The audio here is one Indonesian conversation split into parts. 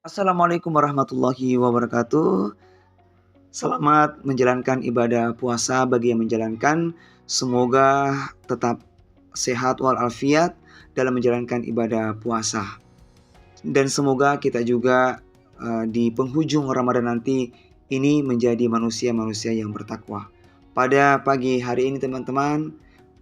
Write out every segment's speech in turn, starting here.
Assalamualaikum warahmatullahi wabarakatuh. Selamat menjalankan ibadah puasa bagi yang menjalankan. Semoga tetap sehat walafiat dalam menjalankan ibadah puasa. Dan semoga kita juga di penghujung Ramadan nanti ini menjadi manusia-manusia yang bertakwa. Pada pagi hari ini teman-teman,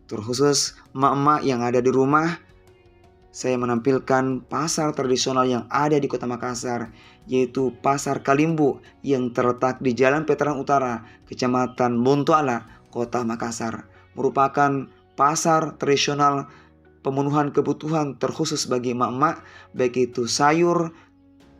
terkhusus emak-emak yang ada di rumah, saya menampilkan pasar tradisional yang ada di Kota Makassar, yaitu Pasar Kalimbu yang terletak di Jalan Veteran Utara, Kecamatan Bontoala, Kota Makassar. Merupakan pasar tradisional pemenuhan kebutuhan terkhusus bagi emak-emak, baik itu sayur,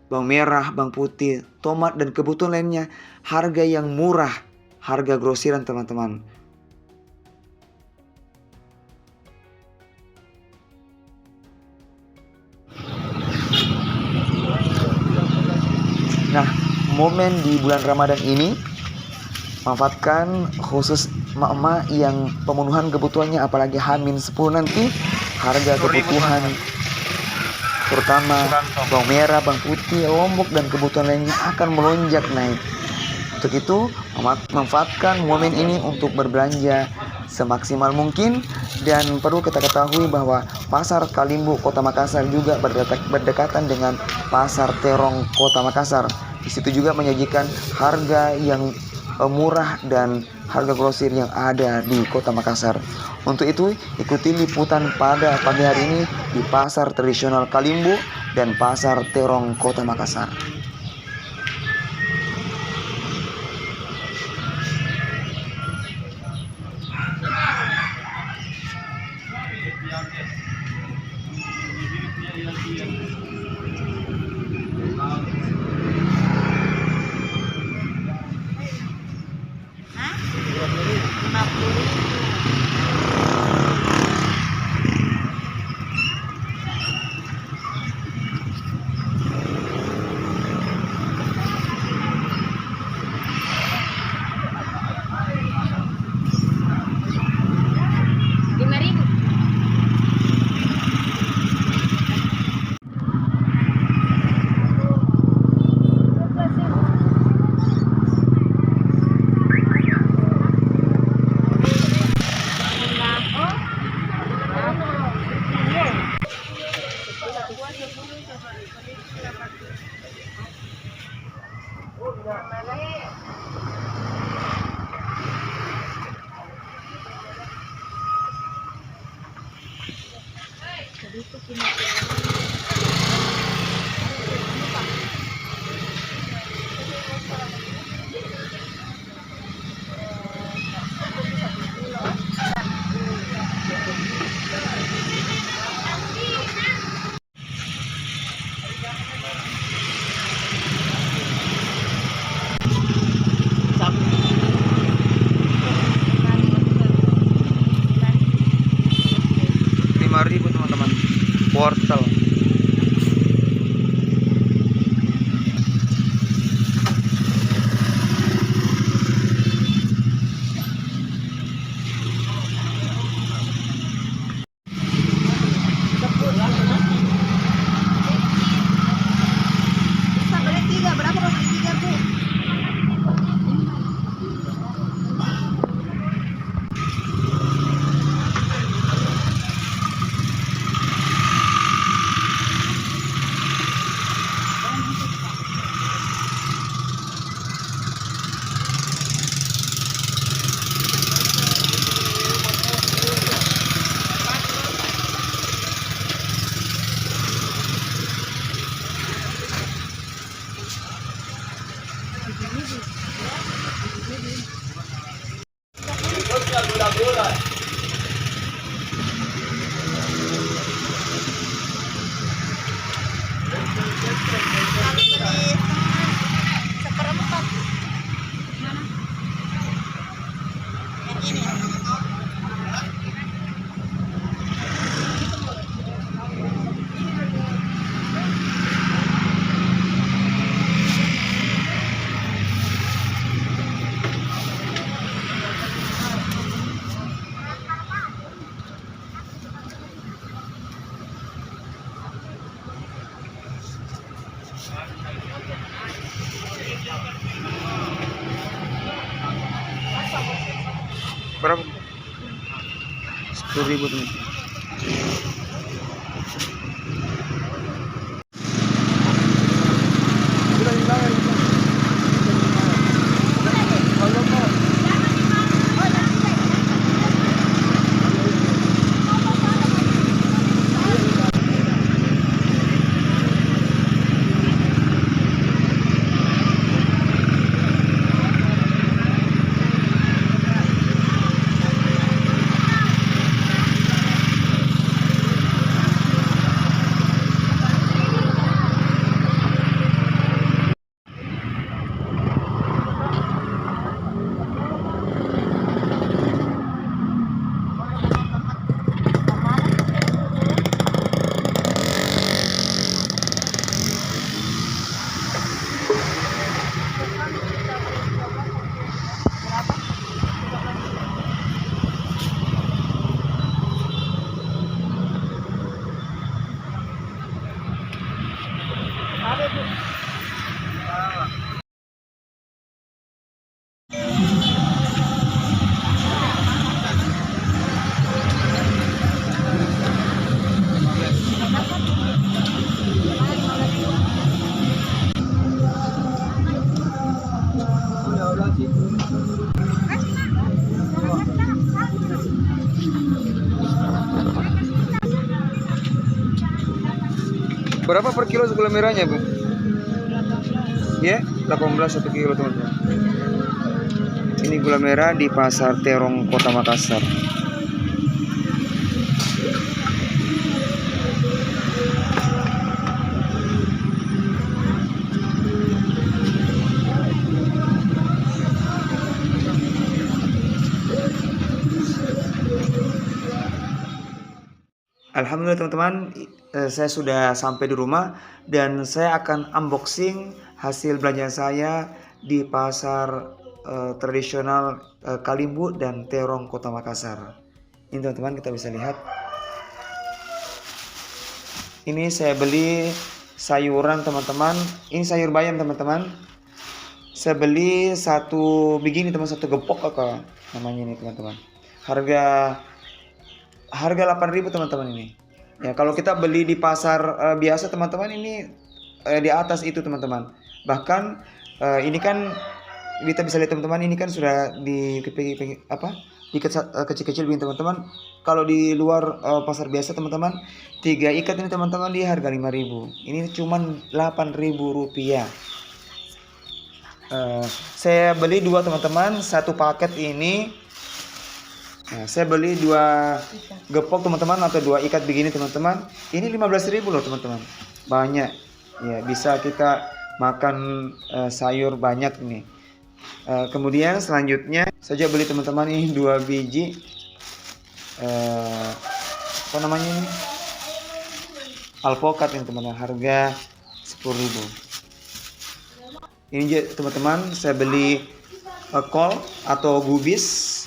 bawang merah, bawang putih, tomat, dan kebutuhan lainnya. Harga yang murah, harga grosiran teman-teman. Nah, momen di bulan Ramadan ini manfaatkan khusus emak-emak yang pemenuhan kebutuhannya, apalagi H-10 nanti harga kebutuhan terutama bawang merah, bawang putih, lombok, dan kebutuhan lainnya akan melonjak naik. Untuk itu, manfaatkan momen ini untuk berbelanja semaksimal mungkin. Dan perlu kita ketahui bahwa Pasar Kalimbu Kota Makassar juga berdekatan dengan Pasar Terong Kota Makassar. Di situ juga menyajikan harga yang murah dan harga grosir yang ada di Kota Makassar. Untuk itu, ikuti liputan pada pagi hari ini di Pasar Tradisional Kalimbu dan Pasar Terong Kota Makassar. Berapa? 10.000 teman. Berapa per kilo gula merahnya, Bu? Ya, 18 1 kilo, teman-teman. Ini gula merah di Pasar Terong, Kota Makassar. Alhamdulillah teman-teman, saya sudah sampai di rumah dan saya akan unboxing hasil belanja saya di pasar tradisional Kalimbu dan Terong, Kota Makassar. Ini teman-teman, kita bisa lihat. Ini saya beli sayuran teman-teman. Ini sayur bayam teman-teman. Saya beli satu begini teman, satu gepok apa namanya ini teman-teman. Harga 8.000 teman-teman ini. Ya, kalau kita beli di pasar biasa teman-teman, ini di atas itu teman-teman. Bahkan ini kan kita bisa lihat teman-teman, ini kan sudah kecil-kecil begini teman-teman. Kalau di luar pasar biasa teman-teman, 3 ikat ini teman-teman di harga 5.000. Ini cuman 8.000 rupiah. Saya beli 2 teman-teman, satu paket ini. Nah, saya beli 2 gepok teman-teman, atau 2 ikat begini teman-teman. Ini 15.000 loh teman-teman. Banyak. Ya, bisa kita makan sayur banyak nih. Kemudian selanjutnya saya beli teman-teman ini 2 biji apa namanya ini? Alpukat ini teman-teman, harga 10.000. Ini teman-teman, saya beli kol atau gubis.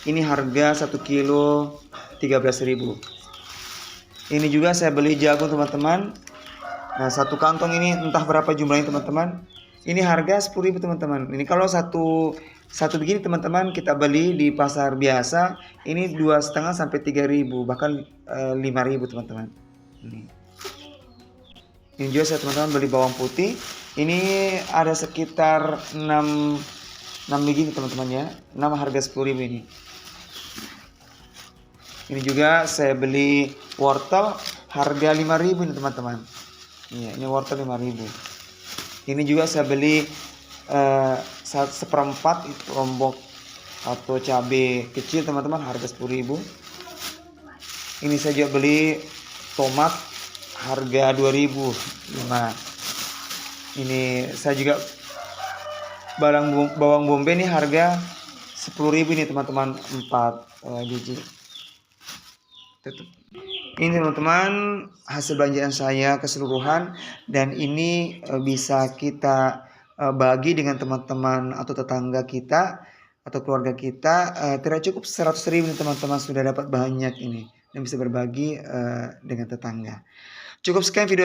Ini harga 1 kilo 13.000. Ini juga saya beli jagung teman-teman. Nah, satu kantong ini entah berapa jumlahnya teman-teman. Ini harga 10.000 teman-teman. Ini kalau satu begini teman-teman kita beli di pasar biasa, ini 2,5 sampai 3.000, bahkan 5.000 teman-teman. Ini juga saya teman-teman beli bawang putih. Ini ada sekitar 6 begini teman-teman ya. 6 harga 10.000 ini. Ini juga saya beli wortel harga 5.000 ini teman-teman. Ini wortel 5.000. Ini juga saya beli seperempat itu lombok atau cabai kecil teman-teman, harga 10.000. Ini saya juga beli tomat harga 2.000. Nah, ini saya juga bawang bombay ini harga 10.000 ini teman-teman, 4 biji. Ini teman-teman hasil belanjaan saya keseluruhan, dan ini bisa kita bagi dengan teman-teman atau tetangga kita atau keluarga kita. Tidak cukup 100.000 teman-teman, sudah dapat banyak ini dan bisa berbagi dengan tetangga. Cukup sekian video,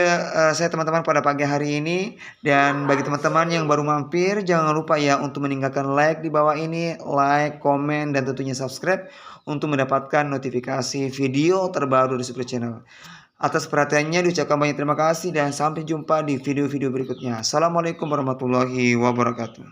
saya teman-teman pada pagi hari ini, dan bagi teman-teman yang baru mampir jangan lupa ya untuk meninggalkan like di bawah ini, like, komen, dan tentunya subscribe untuk mendapatkan notifikasi video terbaru di Super Channel. Atas perhatiannya diucapkan banyak terima kasih dan sampai jumpa di video-video berikutnya. Assalamualaikum warahmatullahi wabarakatuh.